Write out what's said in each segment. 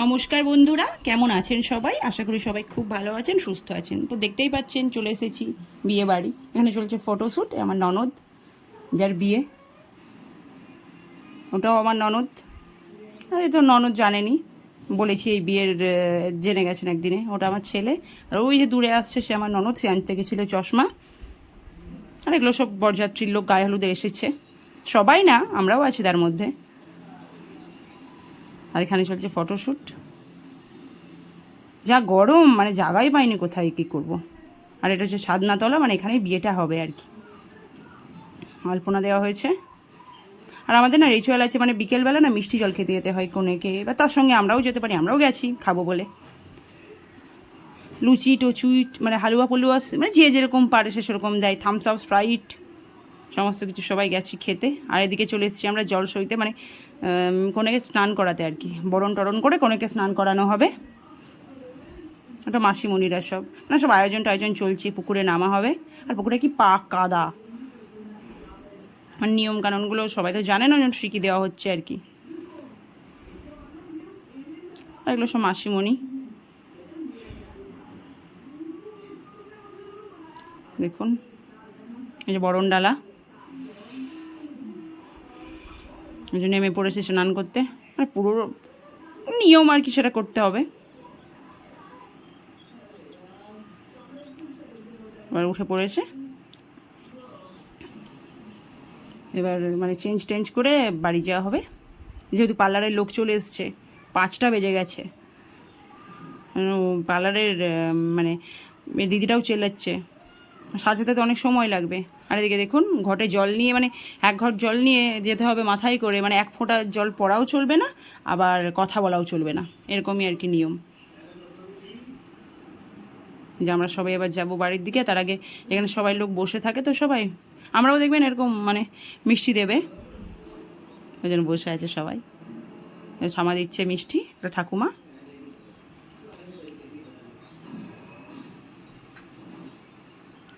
নমস্কার বন্ধুরা, কেমন আছেন সবাই? আশা করি সবাই খুব ভালো আছেন, সুস্থ আছেন। তো দেখতেই পাচ্ছেন চলে এসেছি বিয়ে বাড়ি। এখানে চলছে ফটোশ্যুট। আমার ননদ, যার বিয়ে, ওটাও আমার ননদ। আর এই তো ননদ জানেনি, বলেছি এই বিয়ের জেনে গেছেন একদিনে। ওটা আমার ছেলে। আর ওই যে দূরে আসছে, সে আমার ননদ। সে আনতে গেছিলো চশমা। আর এগুলো সব বরযাত্রীর লোক গায়ে হলুদে এসেছে। সবাই না, আমরাও আছি তার মধ্যে। আর এখানে চলছে ফটোশ্যুট। যা গরম, মানে জায়গাই পাইনি কোথায় কী করব। আর এটা হচ্ছে সাধনাতলা, মানে এখানেই বিয়েটা হবে আর কি। আলপনা দেওয়া হয়েছে। আর আমাদের না রিচুয়াল আছে, মানে বিকেলবেলা না মিষ্টি জল খেতে যেতে হয় কনেকে। এবার তার সঙ্গে আমরাও যেতে পারি, আমরাও গেছি খাবো বলে। লুচি টচুই, মানে হালুয়া পলুয়া, মানে যে যেরকম পারে সে সেরকম দেয়। থামস আপ, স্প্রাইট, সমস্ত কিছু সবাই গেছি খেতে। আর এদিকে চলে এসেছি আমরা জল সইতে, মানে কনেকে স্নান করাতে আর কি। বরণ টরণ করে কনেকে স্নান করানো হবে। ওটা মাসিমণিরা সব, মানে সব আয়োজন টায়োজন চলছে। পুকুরে নামা হবে। আর পুকুরে কি পাক কাদা। আর নিয়ম কানুনগুলো সবাই তো জানে না, শিখিয়ে দেওয়া হচ্ছে আর কি। আর এগুলো সব মাসিমণি। দেখুন, এই যে বরণ ডালা, ওই যে নেমে পড়েছে স্নান করতে। মানে পুরো নিয়ম আর কি, সেটা করতে হবে। এবার উঠে পড়েছে। এবার মানে চেঞ্জ টেঞ্জ করে বাড়ি যাওয়া হবে। যেহেতু পার্লারের লোক চলে এসছে, 5টা বেজে গেছে। পার্লারের মানে দিদিটাও চেল্লাচ্ছে, সাজাতে তো অনেক সময় লাগবে। আর এদিকে দেখুন, ঘটে জল নিয়ে, মানে এক ঘট জল নিয়ে যেতে হবে মাথায় করে। মানে এক ফোঁটা জল পড়াও চলবে না, আবার কথা বলাও চলবে না, এরকমই আর কি নিয়ম। যে আমরা সবাই এবার যাব বাড়ির দিকে। তার আগে এখানে সবাই লোক বসে থাকে, তো সবাই আমরাও দেখবেন এরকম মানে মিষ্টি দেবে, ওই জন্য বসে আছে সবাই। সামা দিচ্ছে মিষ্টি একটা ঠাকুমা।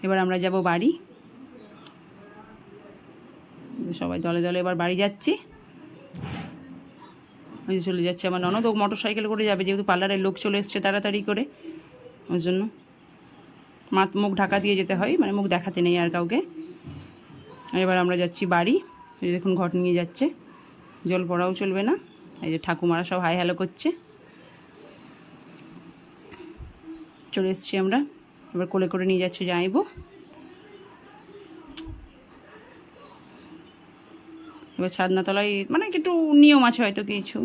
এবার আমরা যাব বাড়ি। সবাই দলে দলে এবার বাড়ি যাচ্ছি। ওই যে চলে যাচ্ছে আমার ননদ, ও মোটর সাইকেল করে যাবে, যেহেতু পার্লারের লোক চলে এসছে তাড়াতাড়ি করে, ওই জন্য মুখ ঢাকা দিয়ে যেতে হয়, মানে মুখ দেখাতে নেই আর কাউকে। এবার আমরা যাচ্ছি বাড়ি। এই দেখুন ঘট নিয়ে যাচ্ছে, জল পড়াও চলবে না। এই যে ঠাকুমারা সব হাই হ্যালো করছে। চলে এসছি আমরা। এবার কোলে করে নিয়ে যাচ্ছে যাইবো। এবার ছাদনাতলায় মানে একটু নিয়ম আছে হয়তো কিছু,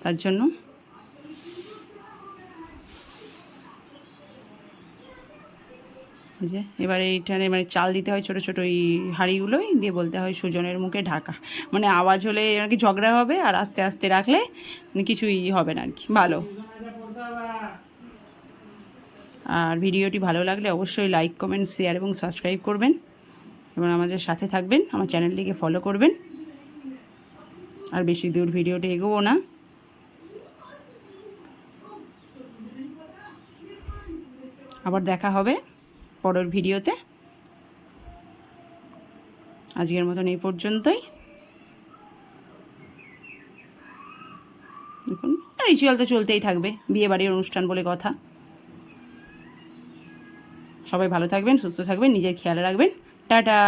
তার জন্য। যে এবার এইখানে মানে চাল দিতে হয় ছোটো ছোটো এই হাঁড়িগুলোই দিয়ে, বলতে হয় সুজনের মুখে ঢাকা। মানে আওয়াজ হলে আর কি ঝগড়া হবে, আর আস্তে আস্তে রাখলে কিছুই হবে না আর কি, ভালো। আর ভিডিওটি ভালো লাগলে অবশ্যই লাইক, কমেন্ট, শেয়ার এবং সাবস্ক্রাইব করবেন, এবং আমাদের সাথে থাকবেন, আমার চ্যানেলটিকে ফলো করবেন। আর বেশি দূর ভিডিওটি এগোবো না। আবার দেখা হবে পরের ভিডিওতে। আজকের মতন এই পর্যন্তই। দেখুন, রিচুয়াল তো চলতেই থাকবে, বিয়ে বাড়ির অনুষ্ঠান বলে কথা। সবাই ভালো থাকবেন, সুস্থ থাকবেন, নিজের খেয়াল রাখবেন। টাটা।